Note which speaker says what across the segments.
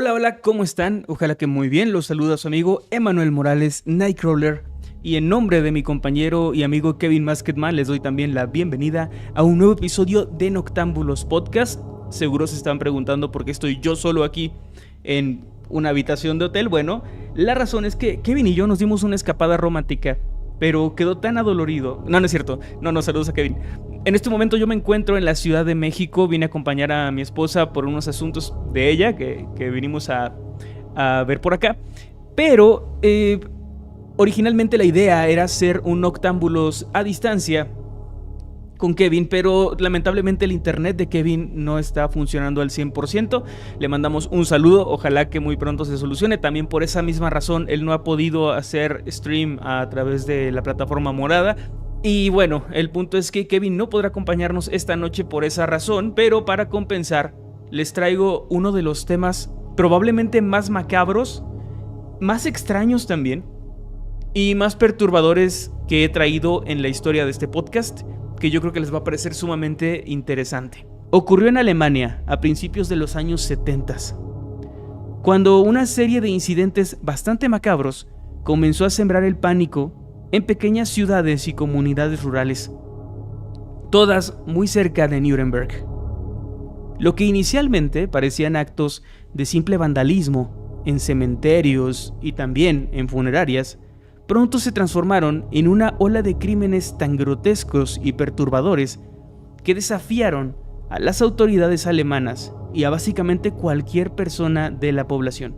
Speaker 1: Hola, hola, ¿cómo están? Ojalá que muy bien. Los saluda su amigo Emanuel Morales, Nightcrawler. Y en nombre de mi compañero y amigo Kevin Masketman, les doy también la bienvenida a un nuevo episodio de Noctámbulos Podcast. Seguro se están preguntando por qué estoy yo solo aquí en una habitación de hotel. Bueno, la razón es que Kevin y yo nos dimos una escapada romántica, pero quedó tan adolorido. No es cierto. No, saludos a Kevin. En este momento yo me encuentro en la Ciudad de México. Vine a acompañar a mi esposa por unos asuntos de ella que vinimos a ver por acá. Pero originalmente la idea era hacer un Noctámbulos a distancia con Kevin, pero lamentablemente el internet de Kevin no está funcionando al 100%. Le mandamos un saludo, ojalá que muy pronto se solucione. También por esa misma razón él no ha podido hacer stream a través de la plataforma morada. Y bueno, el punto es que Kevin no podrá acompañarnos esta noche por esa razón, pero para compensar les traigo uno de los temas probablemente más macabros, más extraños también y más perturbadores que he traído en la historia de este podcast, que yo creo que les va a parecer sumamente interesante. Ocurrió en Alemania a principios de los años 70, cuando una serie de incidentes bastante macabros comenzó a sembrar el pánico en pequeñas ciudades y comunidades rurales, todas muy cerca de Nuremberg. Lo que inicialmente parecían actos de simple vandalismo en cementerios y también en funerarias, pronto se transformaron en una ola de crímenes tan grotescos y perturbadores que desafiaron a las autoridades alemanas y a básicamente cualquier persona de la población.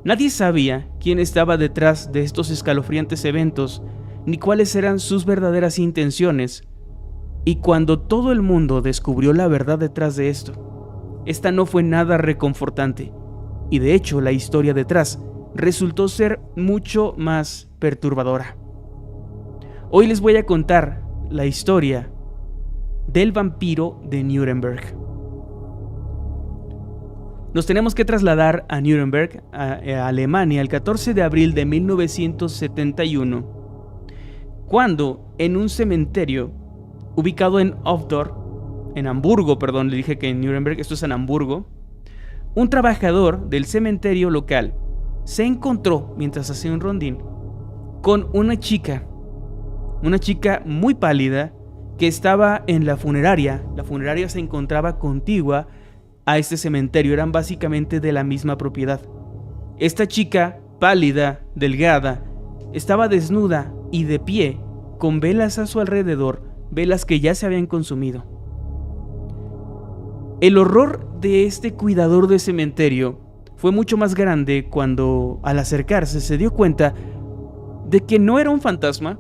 Speaker 1: Nadie sabía quién estaba detrás de estos escalofriantes eventos, ni cuáles eran sus verdaderas intenciones. Y cuando todo el mundo descubrió la verdad detrás de esto, esta no fue nada reconfortante, y de hecho la historia detrás resultó ser mucho más perturbadora. Hoy les voy a contar la historia del vampiro de Nuremberg. Nos tenemos que trasladar a Nuremberg, a Alemania, el 14 de abril de 1971, cuando en un cementerio ubicado en Hamburgo, le dije que en Nuremberg, esto es en Hamburgo, un trabajador del cementerio local se encontró, mientras hacía un rondín, con una chica muy pálida que estaba en la funeraria. La funeraria se encontraba contigua a este cementerio, eran básicamente de la misma propiedad. Esta chica, pálida, delgada, estaba desnuda y de pie, con velas a su alrededor, velas que ya se habían consumido. El horror de este cuidador de cementerio fue mucho más grande cuando, al acercarse, se dio cuenta de que no era un fantasma,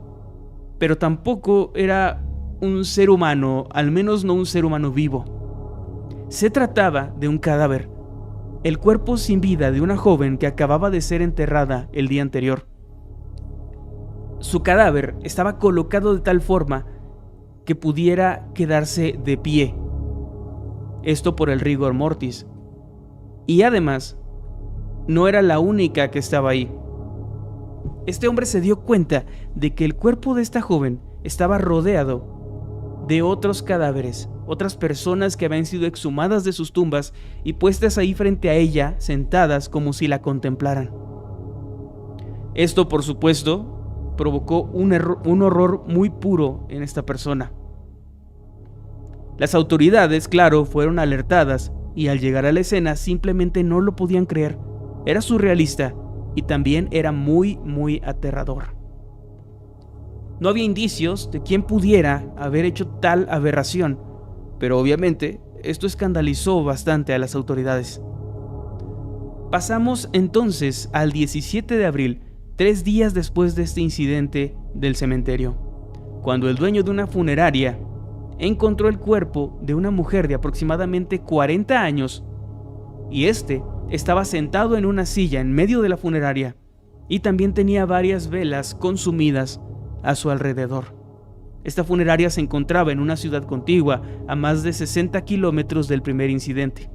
Speaker 1: pero tampoco era un ser humano, al menos no un ser humano vivo. Se trataba de un cadáver, el cuerpo sin vida de una joven que acababa de ser enterrada el día anterior. Su cadáver estaba colocado de tal forma que pudiera quedarse de pie, esto por el rigor mortis, y además no era la única que estaba ahí. Este hombre se dio cuenta de que el cuerpo de esta joven estaba rodeado de otros cadáveres, otras personas que habían sido exhumadas de sus tumbas y puestas ahí frente a ella, sentadas como si la contemplaran. Esto, por supuesto, provocó un horror muy puro en esta persona. Las autoridades, claro, fueron alertadas y al llegar a la escena simplemente no lo podían creer. Era surrealista y también era muy, muy aterrador. No había indicios de quién pudiera haber hecho tal aberración, pero obviamente esto escandalizó bastante a las autoridades. Pasamos entonces al 17 de abril, 3 días después de este incidente del cementerio, cuando el dueño de una funeraria encontró el cuerpo de una mujer de aproximadamente 40 años y este estaba sentado en una silla en medio de la funeraria y también tenía varias velas consumidas a su alrededor. Esta funeraria se encontraba en una ciudad contigua a más de 60 kilómetros del primer incidente.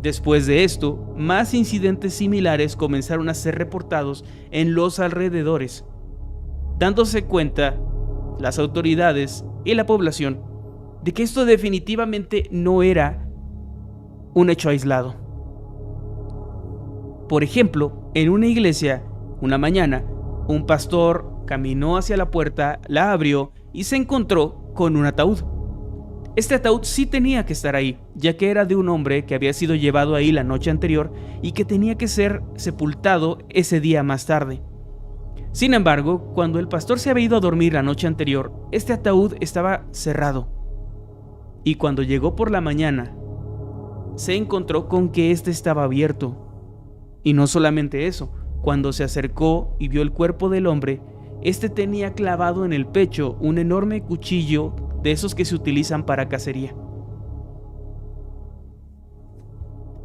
Speaker 1: Después de esto, más incidentes similares comenzaron a ser reportados en los alrededores, dándose cuenta las autoridades y la población de que esto definitivamente no era un hecho aislado. Por ejemplo, en una iglesia, una mañana, un pastor caminó hacia la puerta, la abrió y se encontró con un ataúd. Este ataúd sí tenía que estar ahí, ya que era de un hombre que había sido llevado ahí la noche anterior y que tenía que ser sepultado ese día más tarde. Sin embargo, cuando el pastor se había ido a dormir la noche anterior, este ataúd estaba cerrado. Y cuando llegó por la mañana, se encontró con que este estaba abierto. Y no solamente eso, cuando se acercó y vio el cuerpo del hombre, este tenía clavado en el pecho un enorme cuchillo de esos que se utilizan para cacería.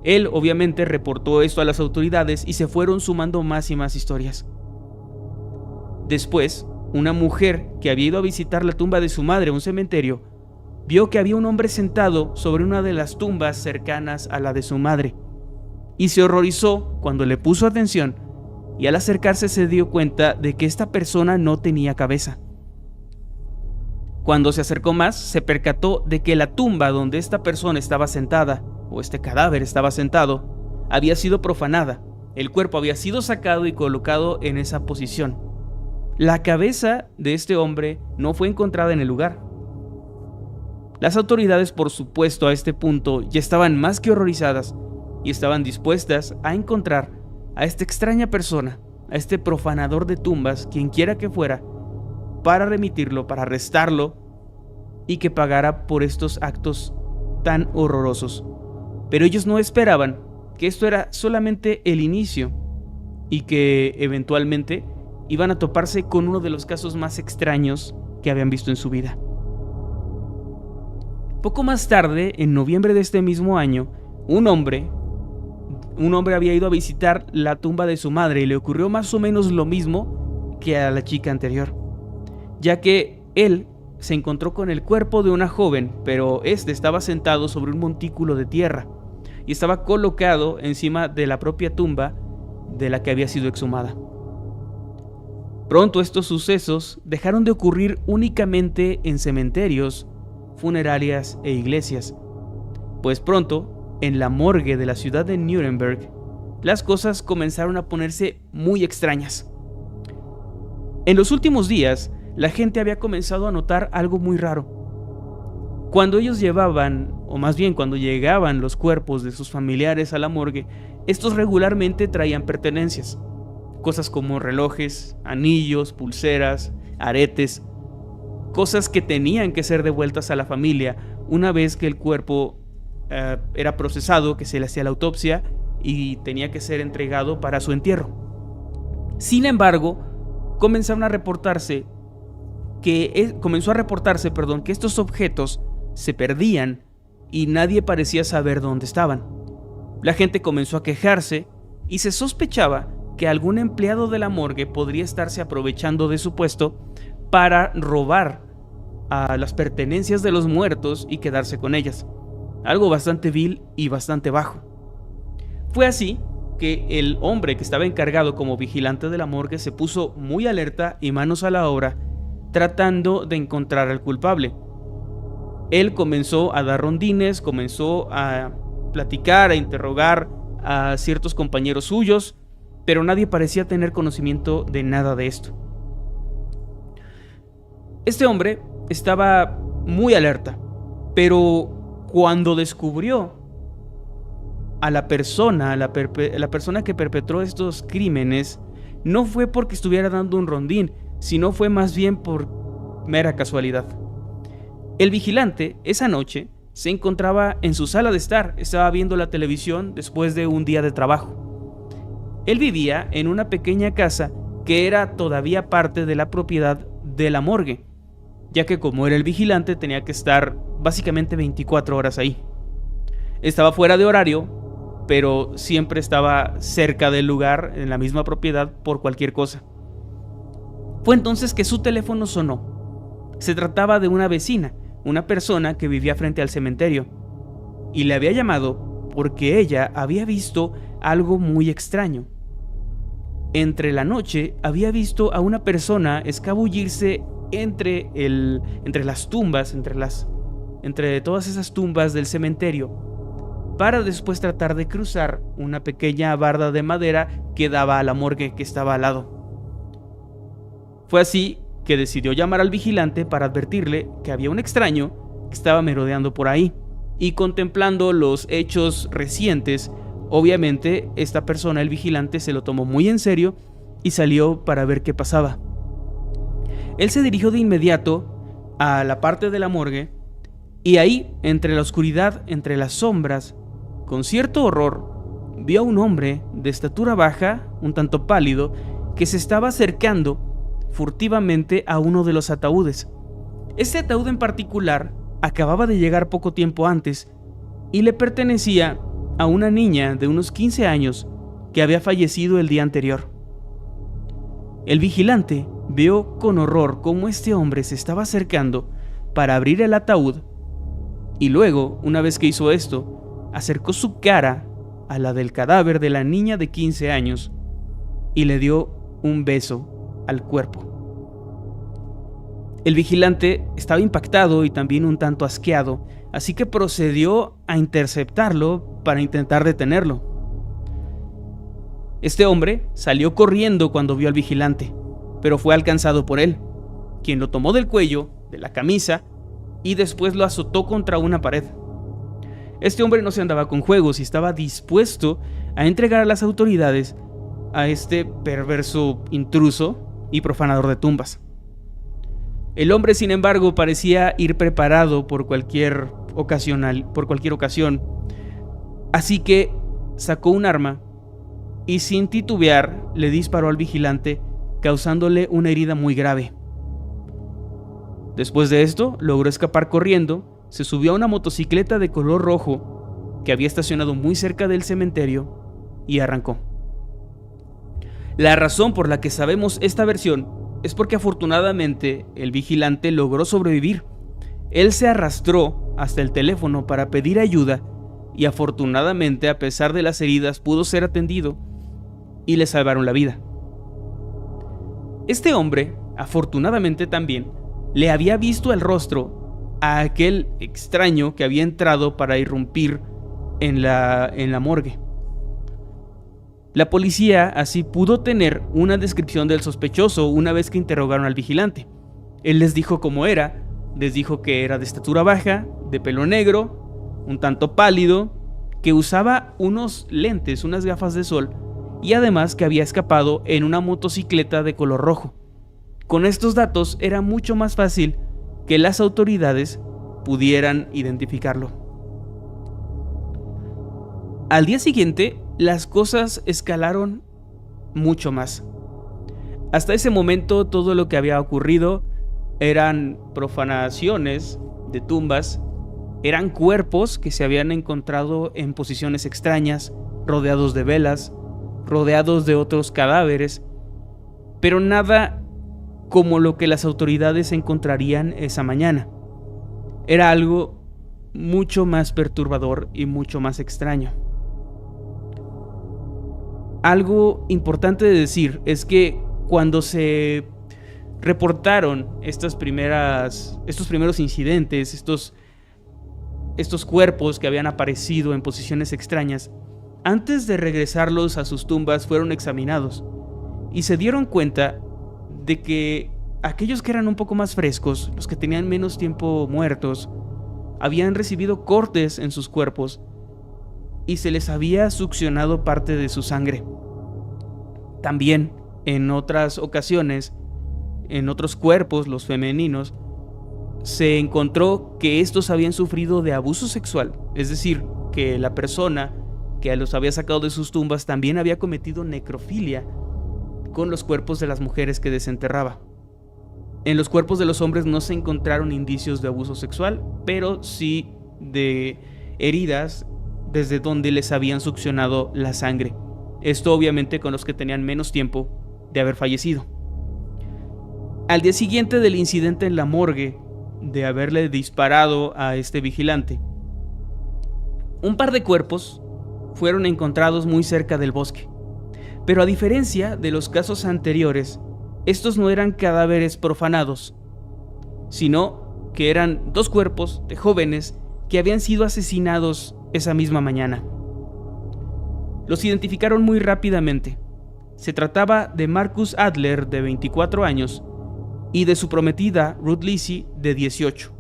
Speaker 1: Él obviamente reportó esto a las autoridades y se fueron sumando más y más historias. Después, una mujer que había ido a visitar la tumba de su madre a un cementerio, vio que había un hombre sentado sobre una de las tumbas cercanas a la de su madre, y se horrorizó cuando le puso atención, y al acercarse se dio cuenta de que esta persona no tenía cabeza. Cuando se acercó más, se percató de que la tumba donde esta persona estaba sentada, o este cadáver estaba sentado, había sido profanada. El cuerpo había sido sacado y colocado en esa posición. La cabeza de este hombre no fue encontrada en el lugar. Las autoridades, por supuesto, a este punto ya estaban más que horrorizadas y estaban dispuestas a encontrar a esta extraña persona, a este profanador de tumbas, quien quiera que fuera, para remitirlo, para arrestarlo y que pagara por estos actos tan horrorosos. Pero ellos no esperaban que esto era solamente el inicio y que eventualmente iban a toparse con uno de los casos más extraños que habían visto en su vida. Poco más tarde, en noviembre de este mismo año, un hombre había ido a visitar la tumba de su madre y le ocurrió más o menos lo mismo que a la chica anterior, ya que él se encontró con el cuerpo de una joven, pero este estaba sentado sobre un montículo de tierra y estaba colocado encima de la propia tumba de la que había sido exhumada. Pronto estos sucesos dejaron de ocurrir únicamente en cementerios, funerarias e iglesias, pues pronto, en la morgue de la ciudad de Nuremberg, las cosas comenzaron a ponerse muy extrañas. En los últimos días, la gente había comenzado a notar algo muy raro. Cuando ellos llevaban, o más bien cuando llegaban los cuerpos de sus familiares a la morgue, estos regularmente traían pertenencias, cosas como relojes, anillos, pulseras, aretes, cosas que tenían que ser devueltas a la familia una vez que el cuerpo era procesado, que se le hacía la autopsia y tenía que ser entregado para su entierro. Sin embargo, comenzó a reportarse que estos objetos se perdían y nadie parecía saber dónde estaban. La gente comenzó a quejarse y se sospechaba que algún empleado de la morgue podría estarse aprovechando de su puesto para robar a las pertenencias de los muertos y quedarse con ellas. Algo bastante vil y bastante bajo. Fue así que el hombre que estaba encargado como vigilante de la morgue se puso muy alerta y manos a la obra tratando de encontrar al culpable. Él comenzó a dar rondines, comenzó a platicar, a interrogar a ciertos compañeros suyos, pero nadie parecía tener conocimiento de nada de esto. Este hombre estaba muy alerta, pero cuando descubrió a la persona que perpetró estos crímenes, no fue porque estuviera dando un rondín, sino fue más bien por mera casualidad. El vigilante, esa noche, se encontraba en su sala de estar, estaba viendo la televisión después de un día de trabajo. Él vivía en una pequeña casa que era todavía parte de la propiedad de la morgue, ya que como era el vigilante tenía que estar básicamente 24 horas ahí. Estaba fuera de horario, pero siempre estaba cerca del lugar, en la misma propiedad, por cualquier cosa. Fue entonces que su teléfono sonó. Se trataba de una vecina, una persona que vivía frente al cementerio, y le había llamado porque ella había visto algo muy extraño. Entre la noche había visto a una persona escabullirse entre las tumbas, entre todas esas tumbas del cementerio, para después tratar de cruzar una pequeña barda de madera que daba a la morgue que estaba al lado. Fue así que decidió llamar al vigilante para advertirle que había un extraño que estaba merodeando por ahí, y contemplando los hechos recientes, obviamente esta persona, el vigilante, se lo tomó muy en serio y salió para ver qué pasaba. Él se dirigió de inmediato a la parte de la morgue y ahí, entre la oscuridad, entre las sombras, con cierto horror, vio a un hombre de estatura baja, un tanto pálido, que se estaba acercando furtivamente a uno de los ataúdes. Este ataúd en particular acababa de llegar poco tiempo antes y le pertenecía a una niña de unos 15 años que había fallecido el día anterior. El vigilante vio con horror cómo este hombre se estaba acercando para abrir el ataúd y luego, una vez que hizo esto, acercó su cara a la del cadáver de la niña de 15 años y le dio un beso al cuerpo. El vigilante estaba impactado y también un tanto asqueado, así que procedió a interceptarlo para intentar detenerlo. Este hombre salió corriendo cuando vio al vigilante, pero fue alcanzado por él, quien lo tomó del cuello, de la camisa, y después lo azotó contra una pared. Este hombre no se andaba con juegos y estaba dispuesto a entregar a las autoridades a este perverso intruso y profanador de tumbas. El hombre, sin embargo, parecía ir preparado por cualquier ocasión, así que sacó un arma y sin titubear le disparó al vigilante, causándole una herida muy grave. Después de esto, logró escapar corriendo, se subió a una motocicleta de color rojo que había estacionado muy cerca del cementerio y arrancó. La razón por la que sabemos esta versión es porque afortunadamente el vigilante logró sobrevivir. Él se arrastró hasta el teléfono para pedir ayuda y afortunadamente, a pesar de las heridas, pudo ser atendido y le salvaron la vida. Este hombre, afortunadamente también, le había visto el rostro a aquel extraño que había entrado para irrumpir en la morgue. La policía así pudo tener una descripción del sospechoso una vez que interrogaron al vigilante. Él les dijo cómo era, les dijo que era de estatura baja, de pelo negro, un tanto pálido, que usaba unos lentes, unas gafas de sol, y además que había escapado en una motocicleta de color rojo. Con estos datos era mucho más fácil que las autoridades pudieran identificarlo. Al día siguiente, las cosas escalaron mucho más. Hasta ese momento, todo lo que había ocurrido eran profanaciones de tumbas, eran cuerpos que se habían encontrado en posiciones extrañas, rodeados de velas, rodeados de otros cadáveres, pero nada como lo que las autoridades encontrarían esa mañana. Era algo mucho más perturbador y mucho más extraño. Algo importante de decir es que cuando se reportaron estos primeros incidentes, estos cuerpos que habían aparecido en posiciones extrañas, antes de regresarlos a sus tumbas fueron examinados y se dieron cuenta de que aquellos que eran un poco más frescos, los que tenían menos tiempo muertos, habían recibido cortes en sus cuerpos y se les había succionado parte de su sangre. También, en otras ocasiones, en otros cuerpos, los femeninos, se encontró que estos habían sufrido de abuso sexual, es decir, que la persona que los había sacado de sus tumbas también había cometido necrofilia con los cuerpos de las mujeres que desenterraba. En los cuerpos de los hombres no se encontraron indicios de abuso sexual, pero sí de heridas desde donde les habían succionado la sangre. Esto obviamente con los que tenían menos tiempo de haber fallecido. Al día siguiente del incidente en la morgue, de haberle disparado a este vigilante, un par de cuerpos fueron encontrados muy cerca del bosque. Pero a diferencia de los casos anteriores, estos no eran cadáveres profanados, sino que eran dos cuerpos de jóvenes que habían sido asesinados esa misma mañana. Los identificaron muy rápidamente. Se trataba de Marcus Adler, de 24 años, y de su prometida, Ruth Lizzie, de 18.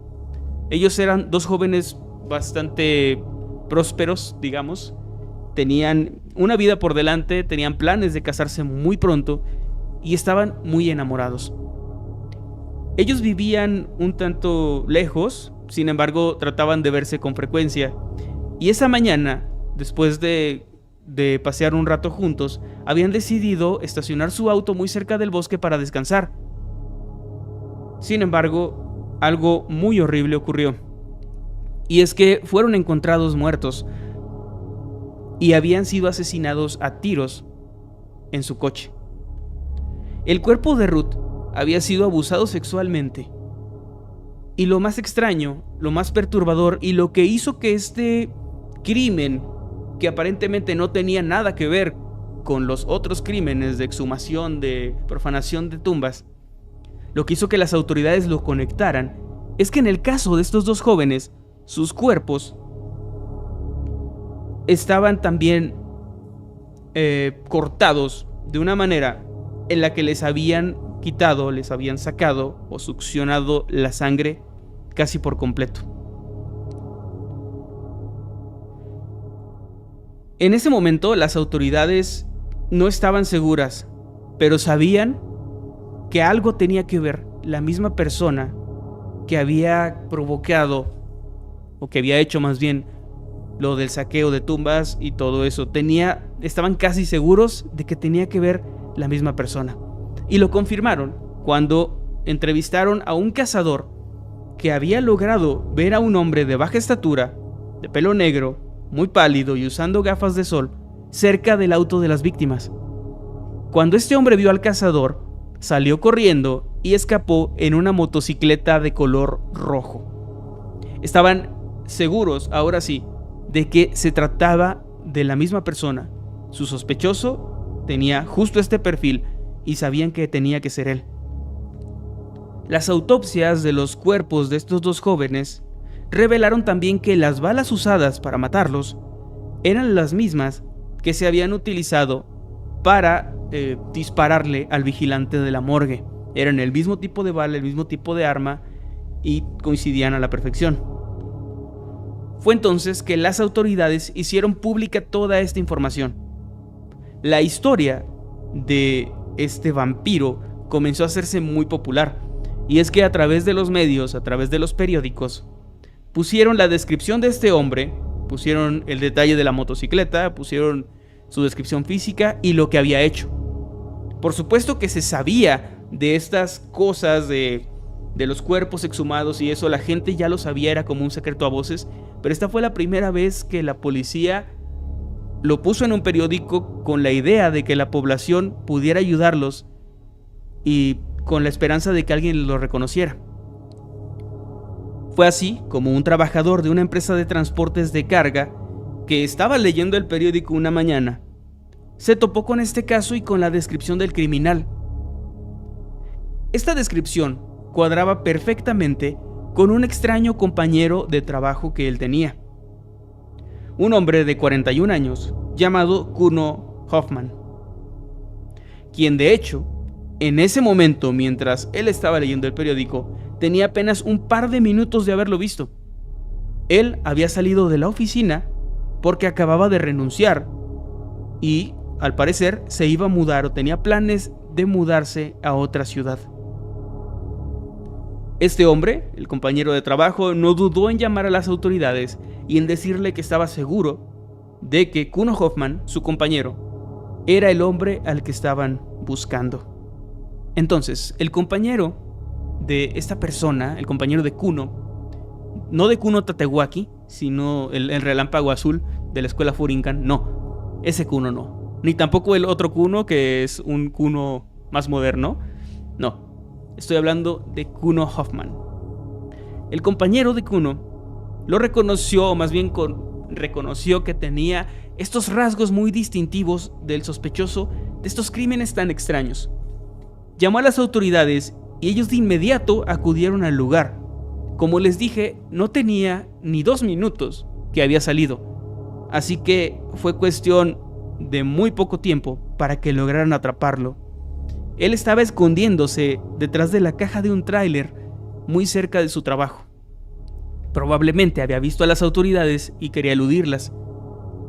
Speaker 1: Ellos eran dos jóvenes bastante prósperos, digamos. Tenían una vida por delante, tenían planes de casarse muy pronto y estaban muy enamorados. Ellos vivían un tanto lejos, sin embargo trataban de verse con frecuencia. Y esa mañana, después de pasear un rato juntos, habían decidido estacionar su auto muy cerca del bosque para descansar. Sin embargo, algo muy horrible ocurrió. Y es que fueron encontrados muertos y habían sido asesinados a tiros en su coche. El cuerpo de Ruth había sido abusado sexualmente. Y lo más extraño, lo más perturbador y lo que hizo que este crimen, que aparentemente no tenía nada que ver con los otros crímenes de exhumación, de profanación de tumbas, lo que hizo que las autoridades lo conectaran, es que en el caso de estos dos jóvenes, sus cuerpos estaban también cortados de una manera en la que les habían quitado, les habían sacado o succionado la sangre casi por completo. En ese momento las autoridades no estaban seguras, pero sabían que algo tenía que ver la misma persona que había provocado, o que había hecho más bien, lo del saqueo de tumbas y todo eso. Estaban casi seguros de que tenía que ver la misma persona. Y lo confirmaron cuando entrevistaron a un cazador que había logrado ver a un hombre de baja estatura, de pelo negro, muy pálido y usando gafas de sol, cerca del auto de las víctimas. Cuando este hombre vio al cazador, salió corriendo y escapó en una motocicleta de color rojo. Estaban seguros, ahora sí, de que se trataba de la misma persona. Su sospechoso tenía justo este perfil y sabían que tenía que ser él. Las autopsias de los cuerpos de estos dos jóvenes revelaron también que las balas usadas para matarlos eran las mismas que se habían utilizado para dispararle al vigilante de la morgue. Eran el mismo tipo de bala, el mismo tipo de arma y coincidían a la perfección. Fue entonces que las autoridades hicieron pública toda esta información. La historia de este vampiro comenzó a hacerse muy popular, y es que a través de los medios, a través de los periódicos, pusieron la descripción de este hombre, pusieron el detalle de la motocicleta, pusieron su descripción física y lo que había hecho. Por supuesto que se sabía de estas cosas de los cuerpos exhumados y eso, la gente ya lo sabía, era como un secreto a voces, pero esta fue la primera vez que la policía lo puso en un periódico con la idea de que la población pudiera ayudarlos y con la esperanza de que alguien lo reconociera. Fue así como un trabajador de una empresa de transportes de carga que estaba leyendo el periódico una mañana se topó con este caso y con la descripción del criminal. Esta descripción cuadraba perfectamente con un extraño compañero de trabajo que él tenía. Un hombre de 41 años llamado Kuno Hoffman, quien de hecho, en ese momento mientras él estaba leyendo el periódico, tenía apenas un par de minutos de haberlo visto. Él había salido de la oficina porque acababa de renunciar y, al parecer, se iba a mudar o tenía planes de mudarse a otra ciudad. Este hombre, el compañero de trabajo, no dudó en llamar a las autoridades y en decirle que estaba seguro de que Kuno Hoffman, su compañero, era el hombre al que estaban buscando. Entonces, el compañero de esta persona, el compañero de Kuno, no de Kuno Tatewaki, sino el relámpago azul de la escuela Furinkan, no, ese Kuno no, ni tampoco el otro Kuno que es un Kuno más moderno, no. Estoy hablando de Kuno Hoffman. El compañero de Kuno lo reconoció, o más bien reconoció que tenía estos rasgos muy distintivos del sospechoso de estos crímenes tan extraños. Llamó a las autoridades y ellos de inmediato acudieron al lugar. Como les dije, no tenía ni 2 minutos que había salido. así que fue cuestión de muy poco tiempo para que lograran atraparlo. Él estaba escondiéndose detrás de la caja de un tráiler muy cerca de su trabajo. Probablemente había visto a las autoridades y quería eludirlas.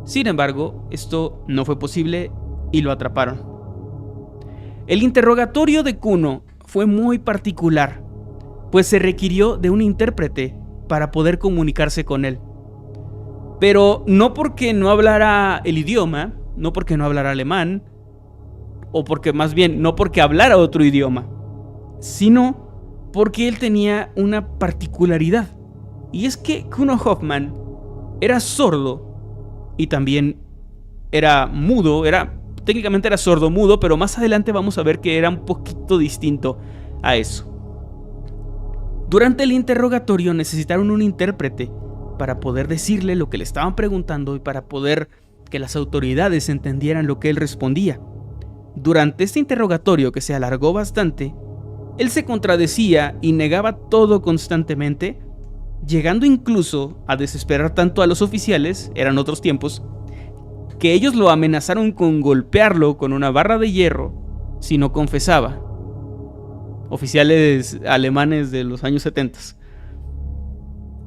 Speaker 1: Sin embargo, esto no fue posible y lo atraparon. El interrogatorio de Kuno fue muy particular, pues se requirió de un intérprete para poder comunicarse con él. Pero no porque no hablara el idioma, no porque no hablara alemán, o porque más bien no porque hablara otro idioma, sino porque él tenía una particularidad. Y es que Kuno Hoffman era sordo y también era mudo, técnicamente era sordo-mudo, pero más adelante vamos a ver que era un poquito distinto a eso. Durante el interrogatorio necesitaron un intérprete para poder decirle lo que le estaban preguntando y para poder que las autoridades entendieran lo que él respondía. Durante este interrogatorio, que se alargó bastante, él se contradecía y negaba todo constantemente, llegando incluso a desesperar tanto a los oficiales, eran otros tiempos, que ellos lo amenazaron con golpearlo con una barra de hierro si no confesaba. Oficiales alemanes de los años 70.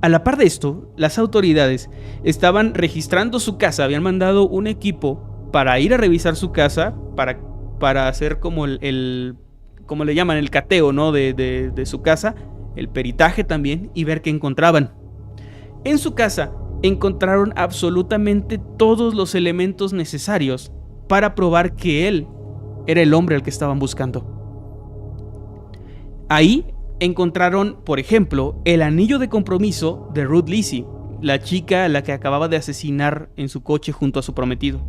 Speaker 1: A la par de esto, las autoridades estaban registrando su casa, habían mandado un equipo para ir a revisar su casa, para hacer como como le llaman, el cateo, ¿no? de su casa, el peritaje también, y ver qué encontraban. En su casa encontraron absolutamente todos los elementos necesarios para probar que él era el hombre al que estaban buscando. Ahí encontraron, por ejemplo, el anillo de compromiso de Ruth Lizzie, la chica a la que acababa de asesinar en su coche junto a su prometido.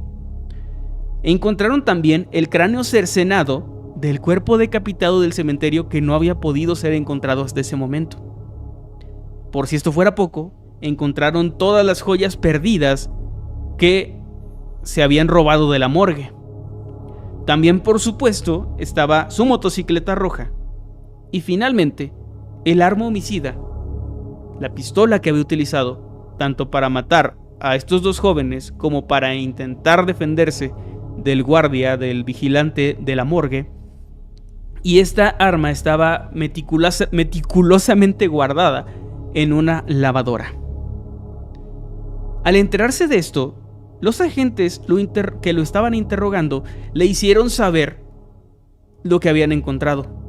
Speaker 1: Encontraron también el cráneo cercenado del cuerpo decapitado del cementerio que no había podido ser encontrado hasta ese momento. Por si esto fuera poco, encontraron todas las joyas perdidas que se habían robado de la morgue. También, por supuesto, estaba su motocicleta roja. Y finalmente, el arma homicida, la pistola que había utilizado, tanto para matar a estos dos jóvenes como para intentar defenderse del guardia, del vigilante de la morgue. Y esta arma estaba meticulosamente guardada en una lavadora. Al enterarse de esto, los agentes que lo estaban interrogando le hicieron saber lo que habían encontrado.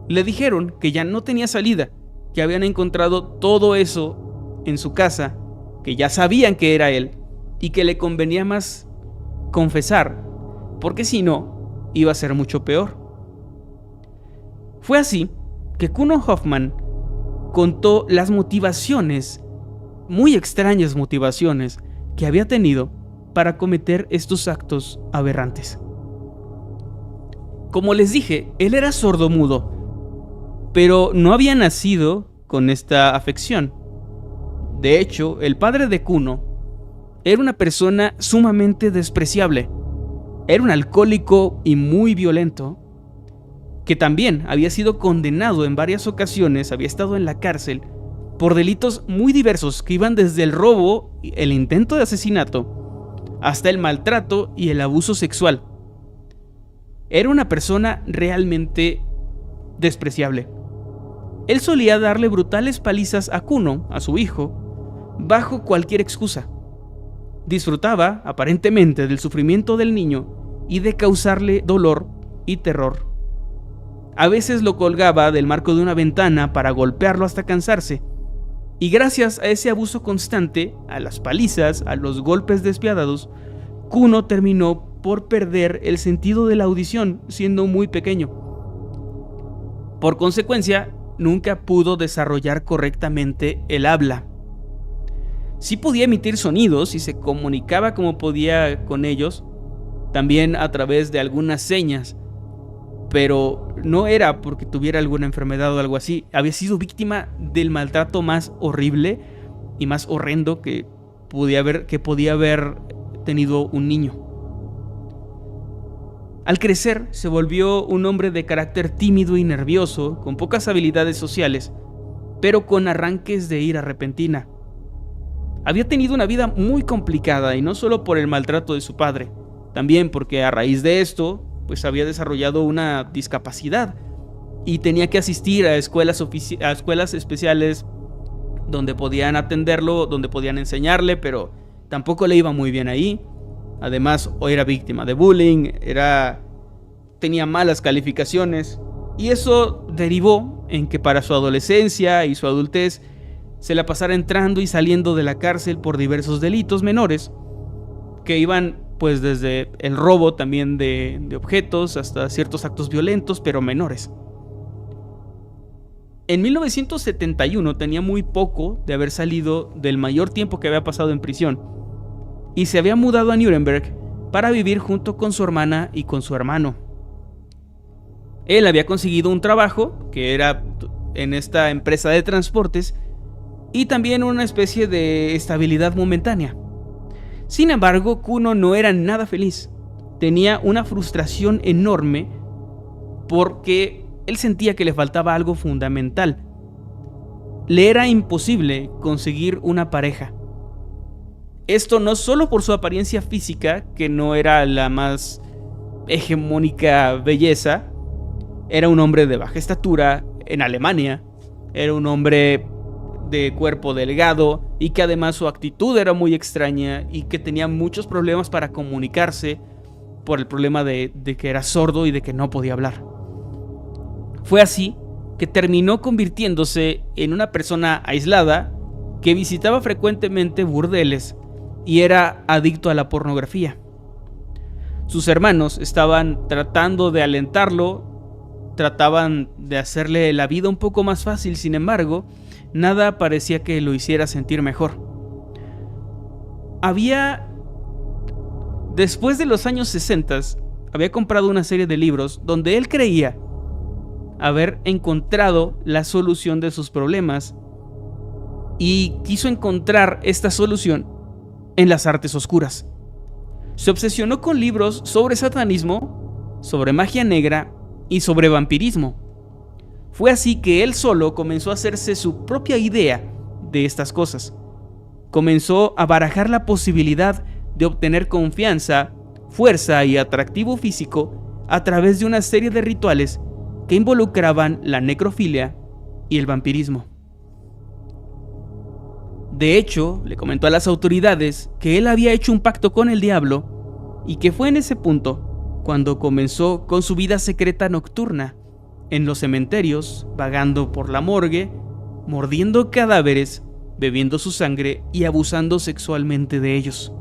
Speaker 1: Le dijeron que ya no tenía salida, que habían encontrado todo eso en su casa, que ya sabían que era él y que le convenía más confesar, porque si no, iba a ser mucho peor. Fue así que Kuno Hoffman contó las motivaciones, muy extrañas motivaciones, que había tenido para cometer estos actos aberrantes. Como les dije, él era sordomudo, pero no había nacido con esta afección. De hecho, el padre de Kuno era una persona sumamente despreciable. Era un alcohólico y muy violento, que también había sido condenado en varias ocasiones, había estado en la cárcel por delitos muy diversos que iban desde el robo, el intento de asesinato, hasta el maltrato y el abuso sexual. Era una persona realmente despreciable. Él solía darle brutales palizas a Kuno, a su hijo, bajo cualquier excusa. Disfrutaba, aparentemente, del sufrimiento del niño y de causarle dolor y terror. A veces lo colgaba del marco de una ventana para golpearlo hasta cansarse. Y gracias a ese abuso constante, a las palizas, a los golpes despiadados, Kuno terminó por perder el sentido de la audición siendo muy pequeño. Por consecuencia, nunca pudo desarrollar correctamente el habla. Sí podía emitir sonidos y se comunicaba como podía con ellos, también a través de algunas señas, pero no era porque tuviera alguna enfermedad o algo así. Había sido víctima del maltrato más horrible y más horrendo que podía haber tenido un niño. Al crecer, se volvió un hombre de carácter tímido y nervioso, con pocas habilidades sociales, pero con arranques de ira repentina. había tenido una vida muy complicada, y no solo por el maltrato de su padre, también porque a raíz de esto, pues había desarrollado una discapacidad y tenía que asistir a escuelas especiales donde podían atenderlo, donde podían enseñarle, pero tampoco le iba muy bien ahí. Además, o era víctima de bullying, tenía malas calificaciones, y eso derivó en que para su adolescencia y su adultez se la pasara entrando y saliendo de la cárcel por diversos delitos menores que iban pues desde el robo también de objetos hasta ciertos actos violentos, pero menores. En 1971 tenía muy poco de haber salido del mayor tiempo que había pasado en prisión, y se había mudado a Nuremberg para vivir junto con su hermana y con su hermano. Él había conseguido un trabajo que era en esta empresa de transportes y también una especie de estabilidad momentánea. Sin embargo, Kuno no era nada feliz. Tenía una frustración enorme porque él sentía que le faltaba algo fundamental. Le era imposible conseguir una pareja. Esto no solo por su apariencia física, que no era la más hegemónica belleza. Era un hombre de baja estatura en Alemania. Era un hombre de cuerpo delgado y que además su actitud era muy extraña y que tenía muchos problemas para comunicarse por el problema de que era sordo y de que no podía hablar. Fue así que terminó convirtiéndose en una persona aislada que visitaba frecuentemente burdeles y era adicto a la pornografía. Sus hermanos estaban tratando de alentarlo, trataban de hacerle la vida un poco más fácil, sin embargo, nada parecía que lo hiciera sentir mejor. Después de los años 60, había comprado una serie de libros donde él creía haber encontrado la solución de sus problemas, y quiso encontrar esta solución en las artes oscuras. Se obsesionó con libros sobre satanismo, sobre magia negra y sobre vampirismo. Fue así que él solo comenzó a hacerse su propia idea de estas cosas. Comenzó a barajar la posibilidad de obtener confianza, fuerza y atractivo físico a través de una serie de rituales que involucraban la necrofilia y el vampirismo. De hecho, le comentó a las autoridades que él había hecho un pacto con el diablo y que fue en ese punto cuando comenzó con su vida secreta nocturna en los cementerios, vagando por la morgue, mordiendo cadáveres, bebiendo su sangre y abusando sexualmente de ellos.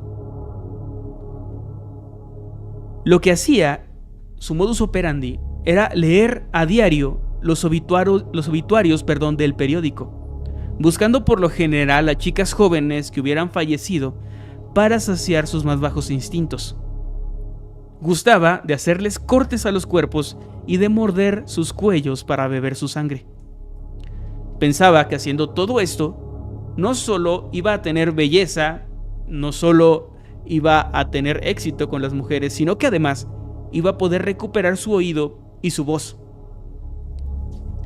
Speaker 1: Lo que hacía, su modus operandi, era leer a diario los obituarios del periódico, buscando por lo general a chicas jóvenes que hubieran fallecido para saciar sus más bajos instintos. Gustaba de hacerles cortes a los cuerpos y de morder sus cuellos para beber su sangre. Pensaba que haciendo todo esto, no solo iba a tener belleza, no solo iba a tener éxito con las mujeres, sino que además iba a poder recuperar su oído y su voz.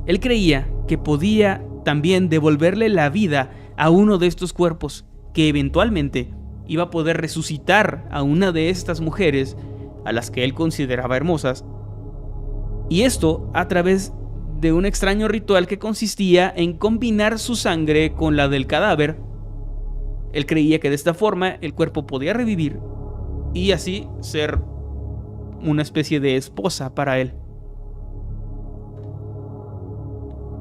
Speaker 1: Él creía que podía también devolverle la vida a uno de estos cuerpos, que eventualmente iba a poder resucitar a una de estas mujeres a las que él consideraba hermosas, y esto a través de un extraño ritual que consistía en combinar su sangre con la del cadáver. Él creía que de esta forma el cuerpo podía revivir y así ser una especie de esposa para él.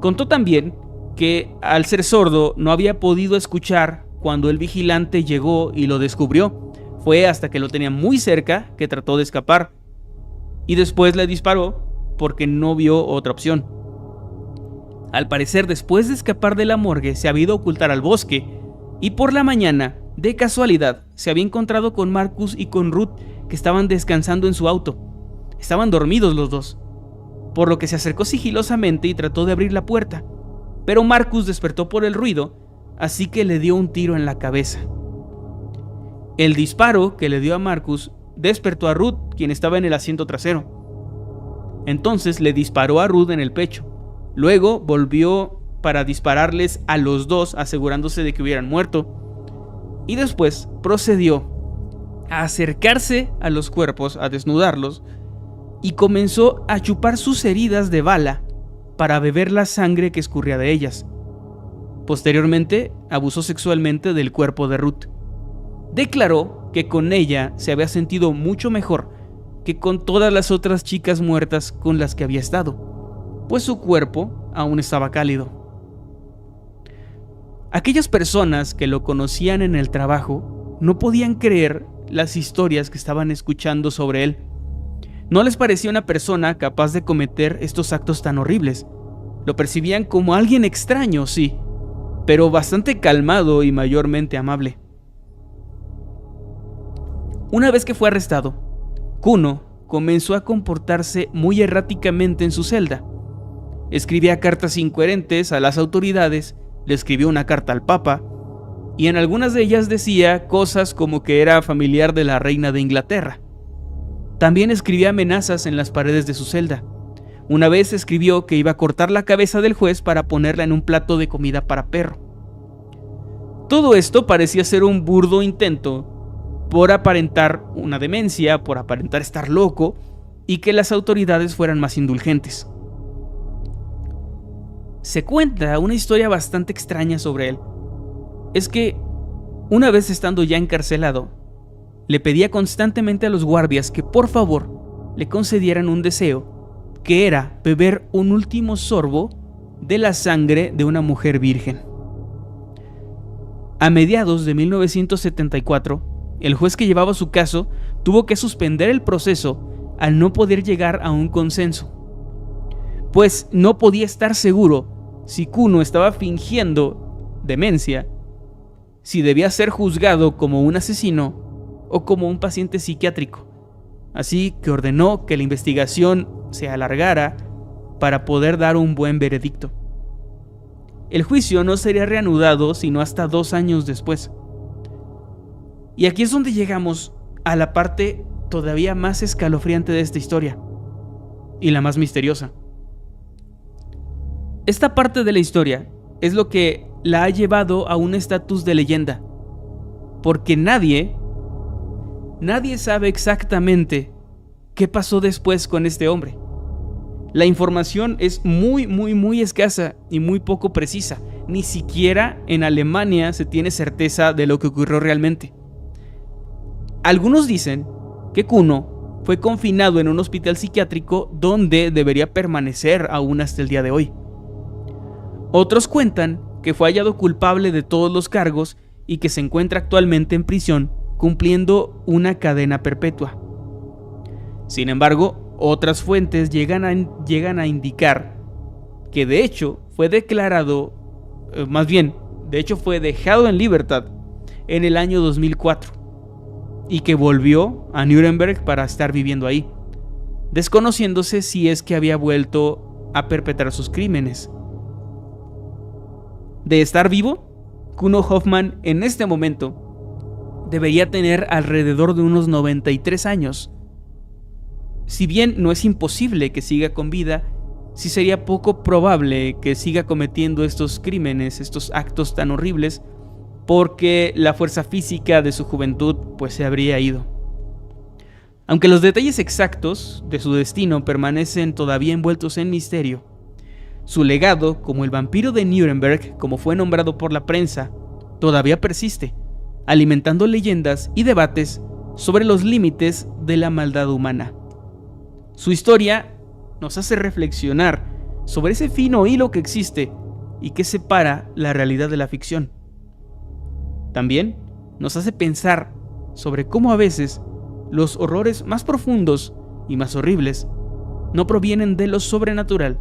Speaker 1: Contó también que al ser sordo no había podido escuchar cuando el vigilante llegó y lo descubrió. Fue hasta que lo tenía muy cerca que trató de escapar y después le disparó porque no vio otra opción. Al parecer, después de escapar de la morgue, se había ido a ocultar al bosque y por la mañana, de casualidad, se había encontrado con Marcus y con Ruth, que estaban descansando en su auto. Estaban dormidos los dos, por lo que se acercó sigilosamente y trató de abrir la puerta, pero Marcus despertó por el ruido, así que le dio un tiro en la cabeza. El disparo que le dio a Marcus despertó a Ruth, quien estaba en el asiento trasero. Entonces le disparó a Ruth en el pecho. Luego volvió para dispararles a los dos, asegurándose de que hubieran muerto. y después procedió a acercarse a los cuerpos, a desnudarlos, y comenzó a chupar sus heridas de bala para beber la sangre que escurría de ellas. Posteriormente, abusó sexualmente del cuerpo de Ruth. Declaró que con ella se había sentido mucho mejor que con todas las otras chicas muertas con las que había estado, pues su cuerpo aún estaba cálido. Aquellas personas que lo conocían en el trabajo no podían creer las historias que estaban escuchando sobre él. No les parecía una persona capaz de cometer estos actos tan horribles. Lo percibían como alguien extraño, sí, pero bastante calmado y mayormente amable. Una vez que fue arrestado, Kuno comenzó a comportarse muy erráticamente en su celda. Escribía cartas incoherentes a las autoridades, le escribió una carta al Papa, y en algunas de ellas decía cosas como que era familiar de la reina de Inglaterra. También escribía amenazas en las paredes de su celda. Una vez escribió que iba a cortar la cabeza del juez para ponerla en un plato de comida para perro. Todo esto parecía ser un burdo intento por aparentar una demencia, por aparentar estar loco y que las autoridades fueran más indulgentes. Se cuenta una historia bastante extraña sobre él. Es que, una vez estando ya encarcelado, le pedía constantemente a los guardias que por favor le concedieran un deseo, que era beber un último sorbo de la sangre de una mujer virgen. A mediados de 1974, el juez que llevaba su caso tuvo que suspender el proceso al no poder llegar a un consenso, pues no podía estar seguro si Kuno estaba fingiendo demencia, si debía ser juzgado como un asesino o como un paciente psiquiátrico. Así que ordenó que la investigación se alargara para poder dar un buen veredicto. El juicio no sería reanudado sino hasta 2 años después. Y aquí es donde llegamos a la parte todavía más escalofriante de esta historia, y la más misteriosa. Esta parte de la historia es lo que la ha llevado a un estatus de leyenda, porque nadie sabe exactamente qué pasó después con este hombre. La información es muy escasa y muy poco precisa. Ni siquiera en Alemania se tiene certeza de lo que ocurrió realmente. Algunos dicen que Kuno fue confinado en un hospital psiquiátrico donde debería permanecer aún hasta el día de hoy. Otros cuentan que fue hallado culpable de todos los cargos y que se encuentra actualmente en prisión cumpliendo una cadena perpetua. Sin embargo, otras fuentes llegan a indicar que de hecho fue declarado, fue dejado en libertad en el año 2004 y que volvió a Nuremberg para estar viviendo ahí, desconociéndose si es que había vuelto a perpetrar sus crímenes. De estar vivo, Kuno Hoffmann en este momento debería tener alrededor de unos 93 años. Si bien no es imposible que siga con vida, sí sería poco probable que siga cometiendo estos crímenes, estos actos tan horribles, porque la fuerza física de su juventud pues se habría ido. Aunque los detalles exactos de su destino permanecen todavía envueltos en misterio, su legado como el vampiro de Nuremberg, como fue nombrado por la prensa, todavía persiste, alimentando leyendas y debates sobre los límites de la maldad humana. Su historia nos hace reflexionar sobre ese fino hilo que existe y que separa la realidad de la ficción. También nos hace pensar sobre cómo a veces los horrores más profundos y más horribles no provienen de lo sobrenatural,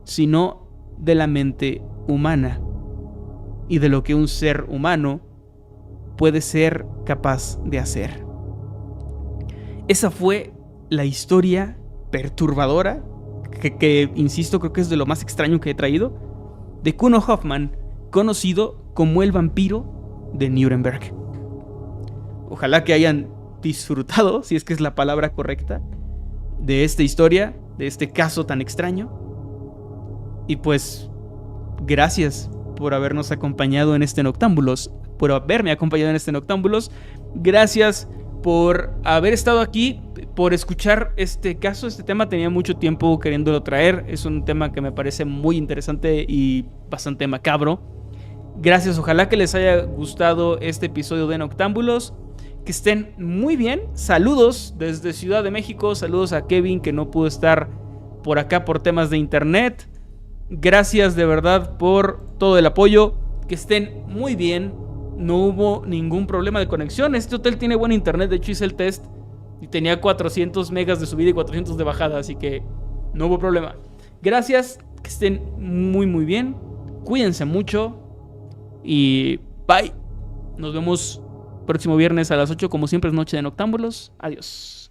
Speaker 1: sino de la mente humana y de lo que un ser humano puede ser capaz de hacer. Esa fue la historia perturbadora, que insisto, creo que es de lo más extraño que he traído, de Kuno Hoffmann, conocido como el vampiro de Nuremberg. Ojalá que hayan disfrutado, si es que es la palabra correcta, de esta historia, de este caso tan extraño. Y pues, gracias por habernos acompañado en este Noctámbulos. por haberme acompañado en este Noctámbulos. Gracias por haber estado aquí, por escuchar este caso. Este tema tenía mucho tiempo queriéndolo traer. Es un tema que me parece muy interesante y bastante macabro. Gracias, ojalá que les haya gustado este episodio de Noctámbulos. Que estén muy bien. Saludos desde Ciudad de México. Saludos a Kevin, que no pudo estar por acá por temas de internet. Gracias de verdad por todo el apoyo. Que estén muy bien. No hubo ningún problema de conexión. Este hotel tiene buen internet. De hecho hice el test y tenía 400 megas de subida y 400 de bajada. Así que no hubo problema. Gracias. Que estén muy muy bien. Cuídense mucho. Y bye. Nos vemos próximo viernes a las 8. Como siempre es noche de Noctámbulos. Adiós.